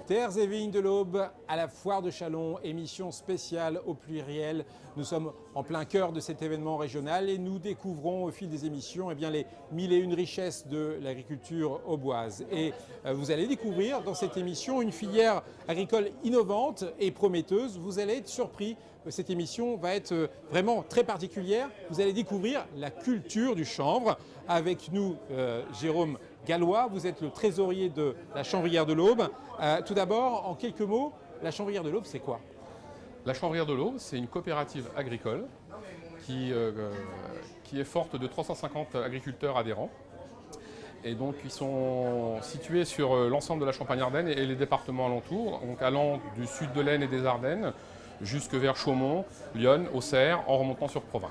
Terres et vignes de l'Aube à la foire de Châlons, émission spéciale au pluriel. Nous sommes en plein cœur de cet événement régional et nous découvrons au fil des émissions les 1001 richesses de l'agriculture auboise. Et vous allez découvrir dans cette émission une filière agricole innovante et prometteuse. Vous allez être surpris. Cette émission va être vraiment très particulière. Vous allez découvrir la culture du chanvre. Avec nous, Jérôme Gallois, vous êtes le trésorier de la Chanvrière de l'Aube. Tout d'abord, en quelques mots, la Chanvrière de l'Aube, c'est quoi? La Chanvrière de l'Aube, c'est une coopérative agricole qui est forte de 350 agriculteurs adhérents. Et donc, ils sont situés sur l'ensemble de la Champagne-Ardenne et les départements alentours, donc allant du sud de l'Aisne et des Ardennes jusque vers Chaumont, Lyon, Auxerre, en remontant sur Provins.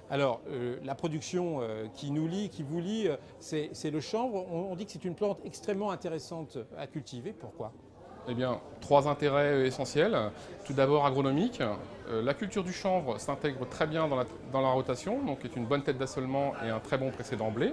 Alors, la production qui nous lie, qui vous lie, c'est le chanvre. On dit que c'est une plante extrêmement intéressante à cultiver. Pourquoi ? Eh bien, trois intérêts essentiels. Tout d'abord agronomique. La culture du chanvre s'intègre très bien dans la rotation, donc est une bonne tête d'assolement et un très bon précédent blé.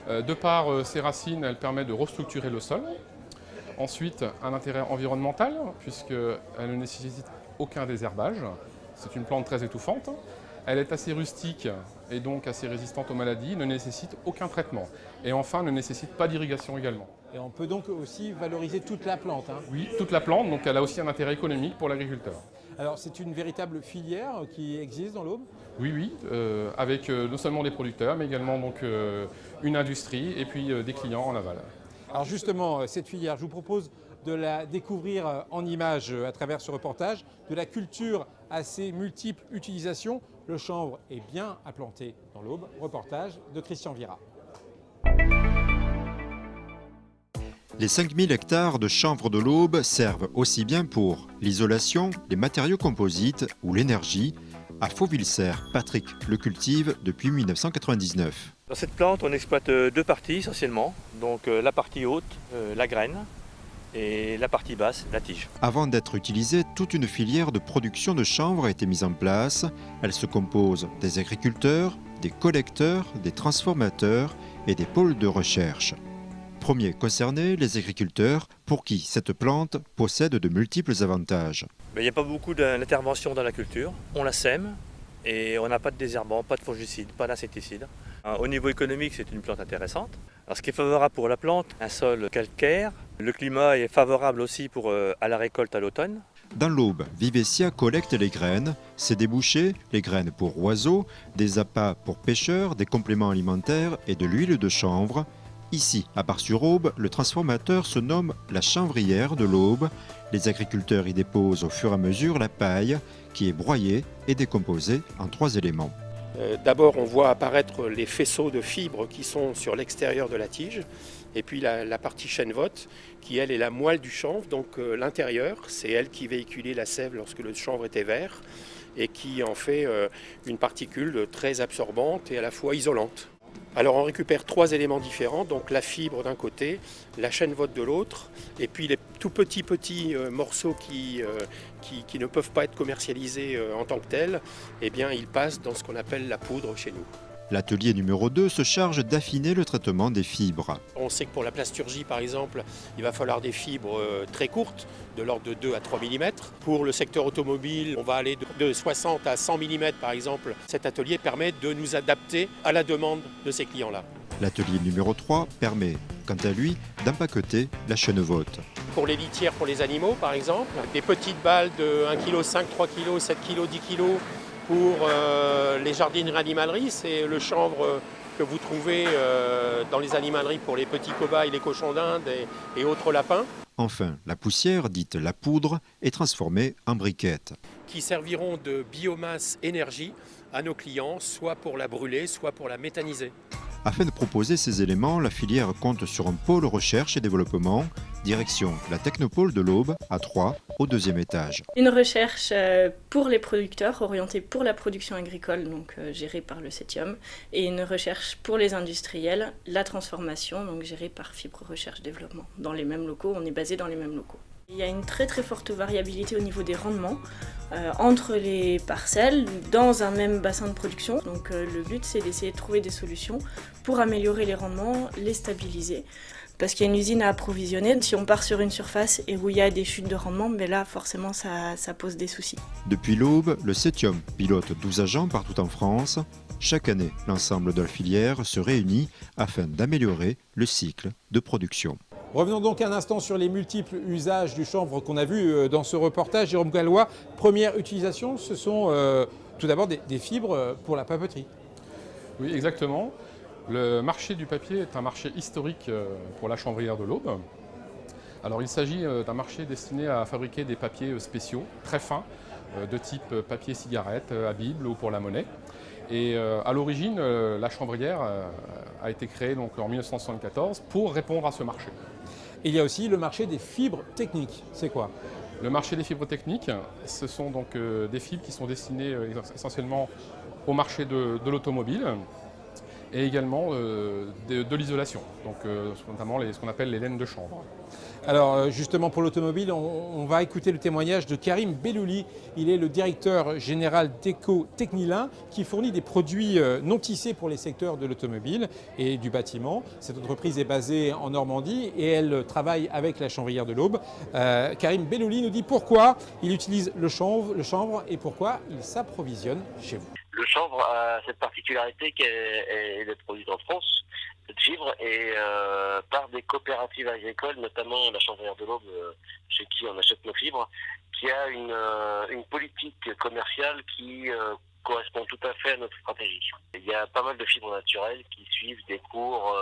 De par ses racines, elle permet de restructurer le sol. Ensuite, un intérêt environnemental, puisqu'elle ne nécessite aucun désherbage. C'est une plante très étouffante. Elle est assez rustique et donc assez résistante aux maladies, ne nécessite aucun traitement. Et enfin, ne nécessite pas d'irrigation également. Et on peut donc aussi valoriser toute la plante. Oui, toute la plante, donc elle a aussi un intérêt économique pour l'agriculteur. Alors c'est une véritable filière qui existe dans l'Aube ? Oui, avec non seulement des producteurs, mais également donc, une industrie et puis des clients en aval. Alors justement, cette filière, je vous propose de la découvrir en images à travers ce reportage, de la culture à ses multiples utilisations. Le chanvre est bien implanté dans l'Aube. Reportage de Christian Vira. Les 5000 hectares de chanvre de l'Aube servent aussi bien pour l'isolation, les matériaux composites ou l'énergie. À Fauvilserre, Patrick le cultive depuis 1999. Dans cette plante, on exploite deux parties essentiellement. Donc la partie haute, la graine, et la partie basse, la tige. Avant d'être utilisée, toute une filière de production de chanvre a été mise en place. Elle se compose des agriculteurs, des collecteurs, des transformateurs et des pôles de recherche. Premiers concernés, les agriculteurs, pour qui cette plante possède de multiples avantages. Il n'y a pas beaucoup d'intervention dans la culture. On la sème et on n'a pas de désherbant, pas de fongicide, pas d'insecticide. Au niveau économique, c'est une plante intéressante. Alors, ce qui est favorable pour la plante, un sol calcaire. Le climat est favorable aussi à la récolte à l'automne. Dans l'Aube, Vivessia collecte les graines, ses débouchés, les graines pour oiseaux, des appâts pour pêcheurs, des compléments alimentaires et de l'huile de chanvre. Ici, à Bar-sur-Aube, le transformateur se nomme la Chanvrière de l'Aube. Les agriculteurs y déposent au fur et à mesure la paille qui est broyée et décomposée en 3 éléments. D'abord, on voit apparaître les faisceaux de fibres qui sont sur l'extérieur de la tige. Et puis la partie chènevotte, qui elle est la moelle du chanvre. Donc l'intérieur, c'est elle qui véhiculait la sève lorsque le chanvre était vert et qui en fait une particule très absorbante et à la fois isolante. Alors on récupère 3 éléments différents, donc la fibre d'un côté, la chènevotte de l'autre, et puis les tout petits morceaux qui ne peuvent pas être commercialisés en tant que tels, eh bien ils passent dans ce qu'on appelle la poudre chez nous. L'atelier numéro 2 se charge d'affiner le traitement des fibres. On sait que pour la plasturgie, par exemple, il va falloir des fibres très courtes, de l'ordre de 2 à 3 mm. Pour le secteur automobile, on va aller de 60 à 100 mm, par exemple. Cet atelier permet de nous adapter à la demande de ces clients-là. L'atelier numéro 3 permet, quant à lui, d'empaqueter la chènevotte. Pour les litières, pour les animaux, par exemple, des petites balles de 1,5 kg, 3 kg, 7 kg, 10 kg. Pour les jardineries animaleries, c'est le chanvre que vous trouvez dans les animaleries pour les petits cobayes, les cochons d'Inde et autres lapins. Enfin, la poussière, dite la poudre, est transformée en briquettes. Qui serviront de biomasse énergie à nos clients, soit pour la brûler, soit pour la méthaniser. Afin de proposer ces éléments, la filière compte sur un pôle recherche et développement, direction la Technopole de l'Aube, à Troyes, au 2e étage. Une recherche pour les producteurs, orientée pour la production agricole, donc gérée par le CETIUM, et une recherche pour les industriels, la transformation, donc gérée par Fibre Recherche Développement. Dans les mêmes locaux, on est basé dans les mêmes locaux. Il y a une très forte variabilité au niveau des rendements entre les parcelles dans un même bassin de production. Donc le but c'est d'essayer de trouver des solutions pour améliorer les rendements, les stabiliser. parce qu'il y a une usine à approvisionner. Si on part sur une surface et où il y a des chutes de rendement, mais là forcément ça pose des soucis. Depuis l'aube, le Cetium pilote 12 agents partout en France. Chaque année, l'ensemble de la filière se réunit afin d'améliorer le cycle de production. Revenons donc un instant sur les multiples usages du chanvre qu'on a vu dans ce reportage. Jérôme Gallois, première utilisation, ce sont tout d'abord des fibres pour la papeterie. Oui, exactement. Le marché du papier est un marché historique pour la chanvrière de l'Aube. Alors il s'agit d'un marché destiné à fabriquer des papiers spéciaux, très fins, de type papier cigarette, à Bible ou pour la monnaie. Et à l'origine, la chanvrière a été créée donc, en 1974 pour répondre à ce marché. Il y a aussi le marché des fibres techniques. C'est quoi? Le marché des fibres techniques, ce sont donc des fibres qui sont destinées essentiellement au marché de l'automobile et également de l'isolation, donc notamment ce qu'on appelle les laines de chanvre. Alors justement pour l'automobile, on va écouter le témoignage de Karim Bellouli. Il est le directeur général d'Eco Technilin qui fournit des produits non tissés pour les secteurs de l'automobile et du bâtiment. Cette entreprise est basée en Normandie et elle travaille avec la chanvrière de l'Aube. Karim Bellouli nous dit pourquoi il utilise le chanvre et pourquoi il s'approvisionne chez vous. Le chanvre a cette particularité qu'elle est produite en France, cette fibre, et par des coopératives agricoles, notamment la chanvrière de l'Aube, chez qui on achète nos fibres, qui a une politique commerciale qui correspond tout à fait à notre stratégie. Il y a pas mal de fibres naturelles qui suivent des cours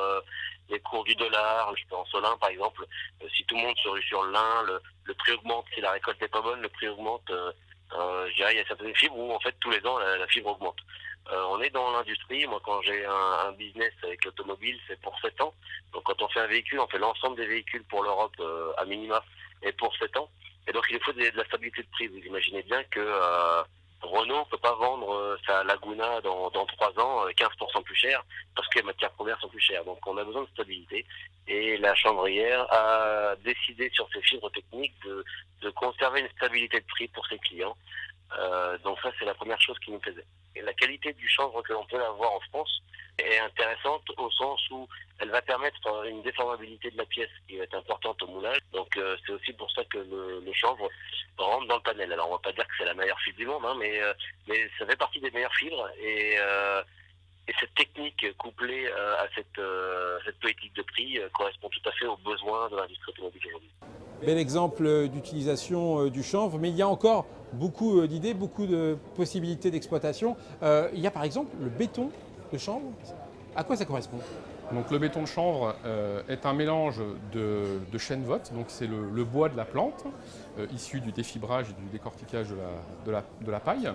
du dollar. Je pense au lin par exemple. Si tout le monde se rue sur le lin, le prix augmente. Si la récolte n'est pas bonne, le prix augmente. Je dirais il y a certaines fibres où en fait tous les ans la fibre augmente. On est dans l'industrie. Moi, quand j'ai un business avec l'automobile, c'est pour 7 ans. Donc quand on fait un véhicule, on fait l'ensemble des véhicules pour l'Europe à minima et pour 7 ans. Et donc il faut de la stabilité de prix. Vous imaginez bien que Renault ne peut pas vendre sa Laguna dans 3 ans 15% plus cher parce que les matières premières sont plus chères. Donc on a besoin de stabilité. Et la chanvrière a décidé sur ses fibres techniques de conserver une stabilité de prix pour ses clients. Donc ça, c'est la première chose qui nous plaisait. Et la qualité du chanvre que l'on peut avoir en France est intéressante au sens où elle va permettre une déformabilité de la pièce qui va être importante au moulage. Donc c'est aussi pour ça que le chanvre rentre dans le panel. Alors on ne va pas dire que c'est la meilleure fibre du monde, hein, mais ça fait partie des meilleures fibres. Et cette technique couplée à cette politique de prix correspond tout à fait aux besoins de l'industrie automobile aujourd'hui. Bel exemple d'utilisation du chanvre, mais il y a encore beaucoup d'idées, beaucoup de possibilités d'exploitation. Il y a par exemple le béton de chanvre. À quoi ça correspond? Donc, le béton de chanvre est un mélange de chêne-vote, donc c'est le bois de la plante, issu du défibrage et du décortiquage de la paille,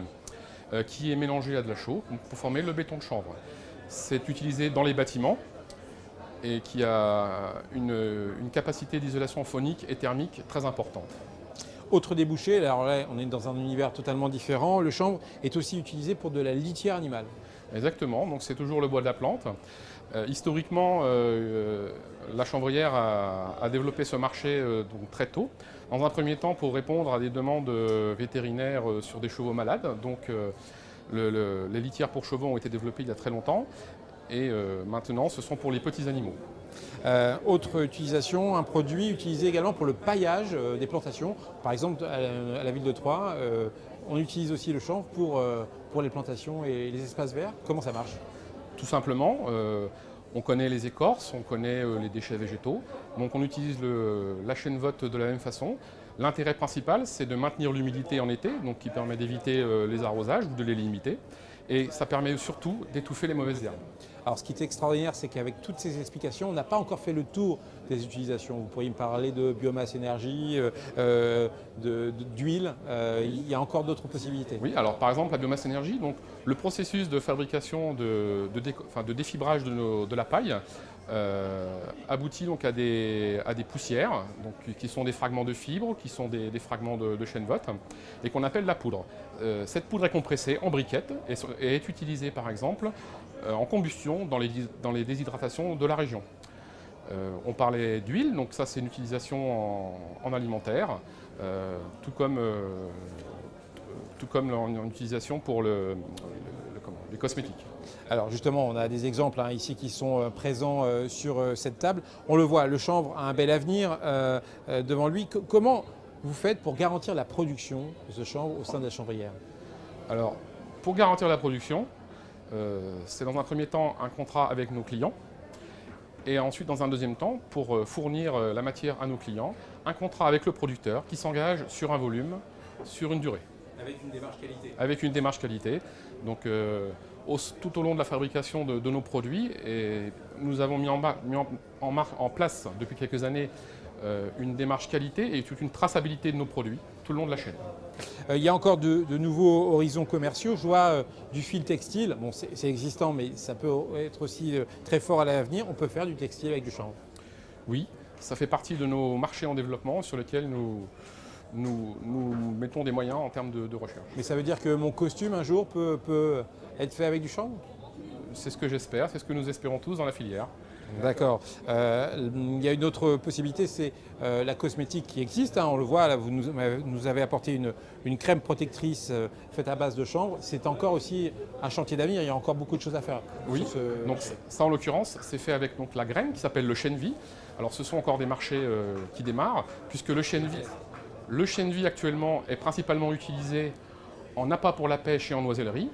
qui est mélangé à de la chaux pour former le béton de chanvre. C'est utilisé dans les bâtiments et qui a une capacité d'isolation phonique et thermique très importante. Autre débouché, alors là on est dans un univers totalement différent, le chanvre est aussi utilisé pour de la litière animale. Exactement, donc c'est toujours le bois de la plante. Historiquement, la chanvrière a développé ce marché donc très tôt. Dans un premier temps pour répondre à des demandes vétérinaires sur des chevaux malades. Donc les litières pour chevaux ont été développées il y a très longtemps. Et maintenant, ce sont pour les petits animaux. Autre utilisation, un produit utilisé également pour le paillage des plantations. Par exemple, à la ville de Troyes, on utilise aussi le chanvre pour les plantations et les espaces verts. Comment ça marche? Tout simplement, on connaît les écorces, on connaît les déchets végétaux. Donc on utilise la chêne-vote de la même façon. L'intérêt principal, c'est de maintenir l'humidité en été, donc qui permet d'éviter les arrosages ou de les limiter. Et ça permet surtout d'étouffer les mauvaises herbes. Alors ce qui est extraordinaire, c'est qu'avec toutes ces explications, on n'a pas encore fait le tour des utilisations. Vous pourriez me parler de biomasse énergie, d'huile, il y a encore d'autres possibilités. Oui, alors par exemple la biomasse énergie, donc le processus de fabrication de défibrage de la paille aboutit donc à des poussières, donc, qui sont des fragments de fibres, qui sont des fragments de chêne-vote, et qu'on appelle la poudre. Cette poudre est compressée en briquettes et est utilisée par exemple en combustion dans les déshydratations de la région. On parlait d'huile, donc ça c'est une utilisation en alimentaire, tout comme une utilisation pour les cosmétiques. Alors justement, on a des exemples ici qui sont présents sur cette table. On le voit, le chanvre a un bel avenir devant lui. Comment vous faites pour garantir la production de ce chanvre au sein de la chanvrière? Alors, pour garantir la production, c'est dans un premier temps un contrat avec nos clients. Et ensuite, dans un deuxième temps, pour fournir la matière à nos clients, un contrat avec le producteur qui s'engage sur un volume, sur une durée. Avec une démarche qualité. Avec une démarche qualité. Donc, tout au long de la fabrication de nos produits, et nous avons mis en place depuis quelques années une démarche qualité et toute une traçabilité de nos produits tout le long de la chaîne. Il y a encore de nouveaux horizons commerciaux. Je vois du fil textile. Bon, c'est existant, mais ça peut être aussi très fort à l'avenir. On peut faire du textile avec du chanvre. Oui, ça fait partie de nos marchés en développement sur lesquels nous mettons des moyens en termes de recherche. Mais ça veut dire que mon costume, un jour, peut être fait avec du chanvre? C'est ce que j'espère, c'est ce que nous espérons tous dans la filière. D'accord. Il y a une autre possibilité, c'est la cosmétique qui existe. On le voit, là, vous nous avez apporté une crème protectrice faite à base de chanvre. C'est encore aussi un chantier d'avenir. Il y a encore beaucoup de choses à faire. Oui, donc ça en l'occurrence, c'est fait avec donc, la graine qui s'appelle le chène-vie. Alors ce sont encore des marchés qui démarrent, puisque le chène-vie actuellement est principalement utilisé en appât pour la pêche et en noisellerie.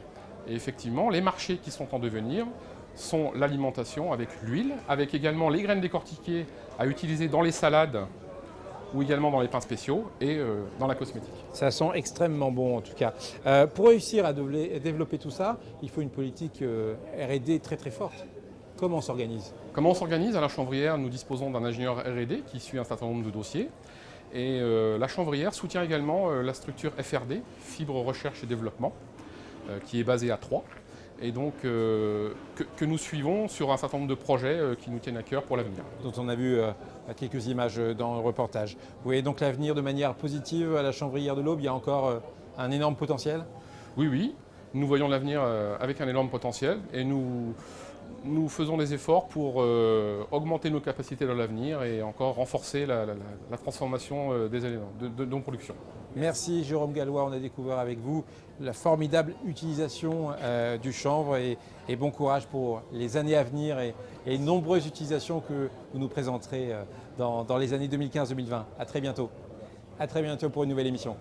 Et effectivement, les marchés qui sont en devenir sont l'alimentation avec l'huile, avec également les graines décortiquées à utiliser dans les salades ou également dans les pains spéciaux et dans la cosmétique. Ça sent extrêmement bon en tout cas. Pour réussir à développer tout ça, il faut une politique R&D très très forte. Comment on s'organise? Comment on s'organise? À la chanvrière, nous disposons d'un ingénieur R&D qui suit un certain nombre de dossiers. Et la chanvrière soutient également la structure FRD, Fibre Recherche et Développement, qui est basée à Troyes. Et donc que nous suivons sur un certain nombre de projets qui nous tiennent à cœur pour l'avenir. Dont on a vu quelques images dans le reportage. Vous voyez donc l'avenir de manière positive à la chanvrière de l'Aube, il y a encore un énorme potentiel? Oui, nous voyons l'avenir avec un énorme potentiel et nous faisons des efforts pour augmenter nos capacités dans l'avenir et encore renforcer la transformation des éléments de nos productions. Merci Jérôme Gallois, on a découvert avec vous la formidable utilisation du chanvre et bon courage pour les années à venir et les nombreuses utilisations que vous nous présenterez dans les années 2015-2020. À très bientôt. À très bientôt pour une nouvelle émission.